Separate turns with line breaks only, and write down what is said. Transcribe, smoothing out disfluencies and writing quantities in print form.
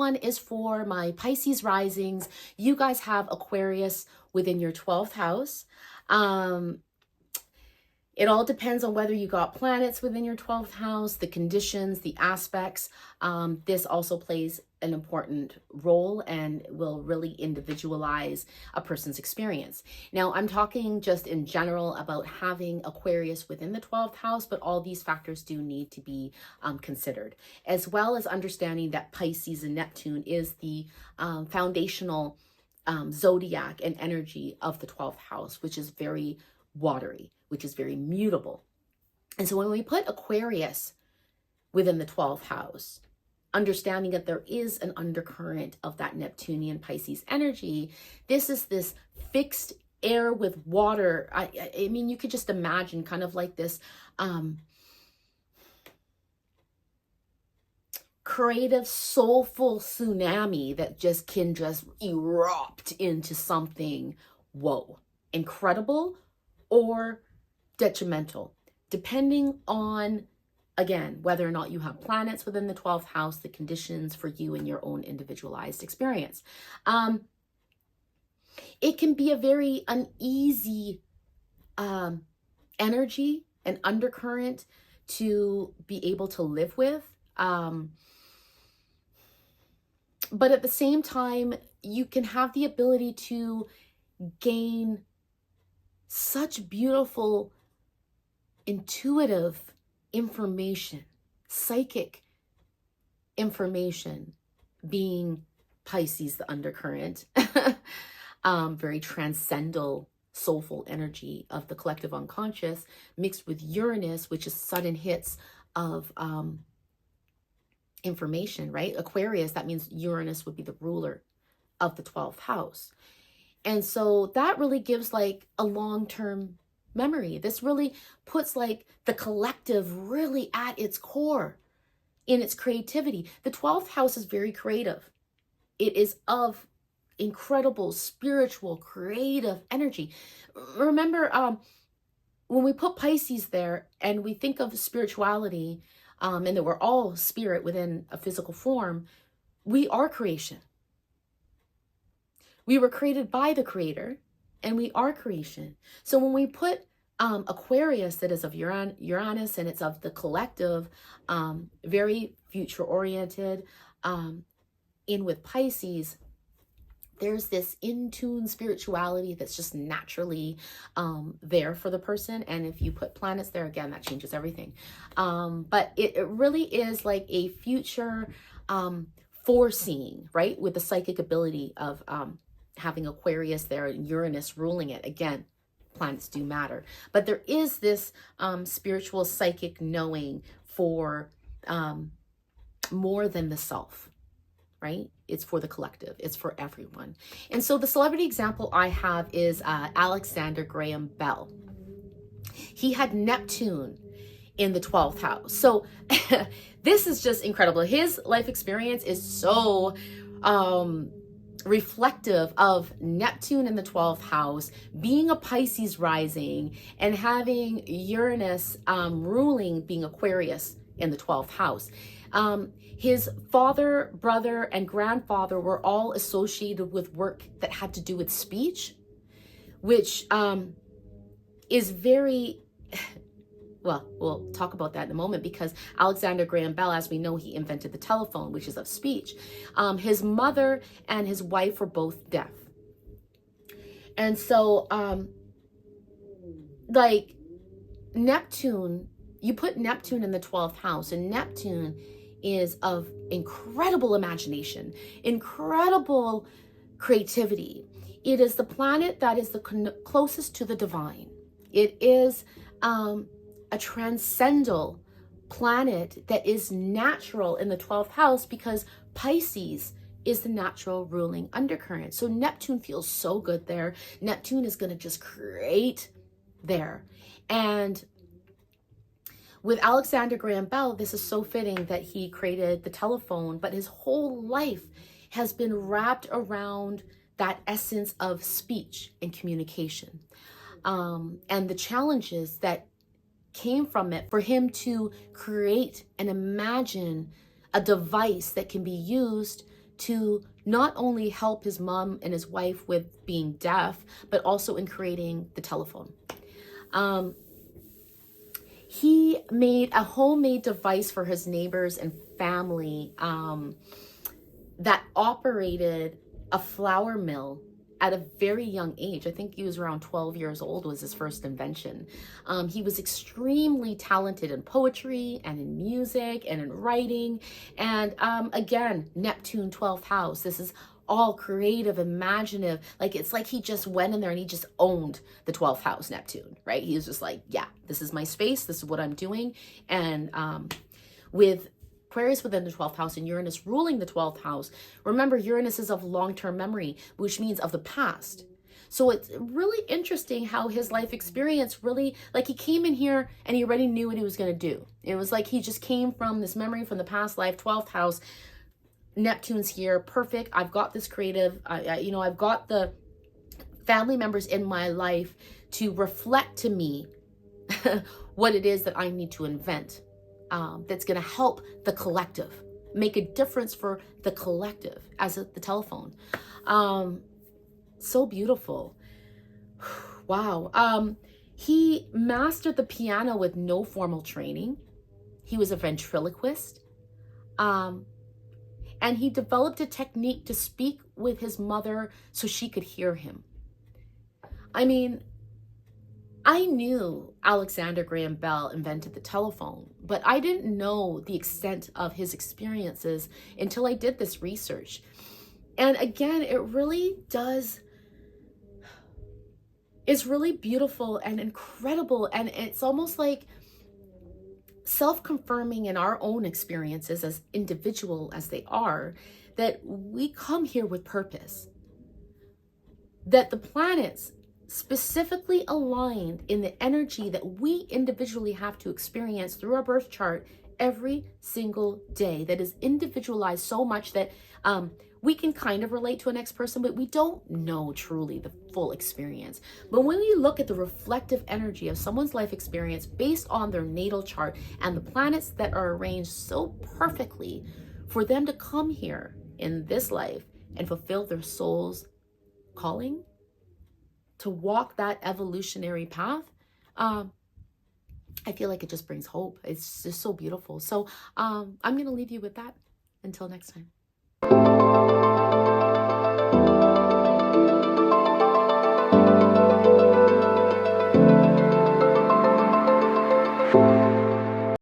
one is for my Pisces risings. You guys have Aquarius within your 12th house. It all depends on whether you got planets within your 12th house, the conditions, the aspects. This also plays an important role and will really individualize a person's experience. Now, I'm talking just in general about having Aquarius within the 12th house, but all these factors do need to be considered, as well as understanding that Pisces and Neptune is the foundational zodiac and energy of the 12th house, which is very watery, which is very mutable. And so when we put Aquarius within the 12th house, understanding that there is an undercurrent of that Neptunian Pisces energy, this is this fixed air with water. I mean, you could just imagine kind of like this creative, soulful tsunami that just can just erupt into something, whoa, incredible or detrimental, depending on, again, whether or not you have planets within the 12th house, the conditions for you and your own individualized experience. It can be a very uneasy energy and undercurrent to be able to live with. But at the same time, you can have the ability to gain such beautiful, intuitive information, psychic information, being Pisces, the undercurrent, very transcendental, soulful energy of the collective unconscious, mixed with Uranus, which is sudden hits of information, right? Aquarius, that means Uranus would be the ruler of the 12th house. And so that really gives like a long-term memory. This really puts like the collective really at its core in its creativity. The 12th house is very creative. It is of incredible spiritual, creative energy. Remember, when we put Pisces there and we think of spirituality, and that we're all spirit within a physical form, we are creation. We were created by the Creator, and we are creation. So when we put Aquarius, that is of Uranus, and it's of the collective, very future-oriented, in with Pisces, there's this in-tune spirituality that's just naturally there for the person. And if you put planets there, again, that changes everything. But it really is like a future foreseeing, right? With the psychic ability of having Aquarius there and Uranus ruling it. Again, planets do matter. But there is this spiritual psychic knowing for more than the self, right? It's for the collective. It's for everyone. And so the celebrity example I have is Alexander Graham Bell. He had Neptune in the 12th house. So this is just incredible. His life experience is so reflective of Neptune in the 12th house, being a Pisces rising, and having Uranus ruling, being Aquarius in the 12th house. His father, brother, and grandfather were all associated with work that had to do with speech, which is very, well, we'll talk about that in a moment, because Alexander Graham Bell, as we know, he invented the telephone, which is of speech. His mother and his wife were both deaf. And so, like Neptune, you put Neptune in the 12th house, and Neptune is of incredible imagination, incredible creativity. It is the planet that is the closest to the divine. It is a transcendental planet that is natural in the 12th house, because Pisces is the natural ruling undercurrent. So Neptune feels so good there. Neptune is going to just create there. And with Alexander Graham Bell, this is so fitting that he created the telephone, but his whole life has been wrapped around that essence of speech and communication, and the challenges that came from it for him to create and imagine a device that can be used to not only help his mom and his wife with being deaf, but also in creating the telephone. He made a homemade device for his neighbors and family that operated a flour mill at a very young age. I think he was around 12 years old was his first invention. He was extremely talented in poetry and in music and in writing. And again, Neptune 12th house. This is all creative, imaginative. Like, it's like he just went in there and he just owned the 12th house Neptune, right? He was just like, yeah, this is my space. This is what I'm doing. And with Aquarius within the 12th house and Uranus ruling the 12th house, remember, Uranus is of long-term memory, which means of the past. So it's really interesting how his life experience really, like, he came in here and he already knew what he was going to do. It was like he just came from this memory from the past life, 12th house. Neptune's here, perfect. I've got this creative, I've got the family members in my life to reflect to me what it is that I need to invent that's going to help the collective, make a difference for the collective as the telephone. So beautiful. Wow. He mastered the piano with no formal training. He was a ventriloquist. And he developed a technique to speak with his mother so she could hear him. I mean, I knew Alexander Graham Bell invented the telephone, but I didn't know the extent of his experiences until I did this research. And again, it really does, it's really beautiful and incredible. And it's almost like self-confirming in our own experiences, as individual as they are, that we come here with purpose, that the planets specifically aligned in the energy that we individually have to experience through our birth chart every single day, that is individualized so much that we can kind of relate to a next person, but we don't know truly the full experience. But when we look at the reflective energy of someone's life experience based on their natal chart and the planets that are arranged so perfectly for them to come here in this life and fulfill their soul's calling, to walk that evolutionary path, I feel like it just brings hope. It's just so beautiful. So I'm going to leave you with that. Until next time.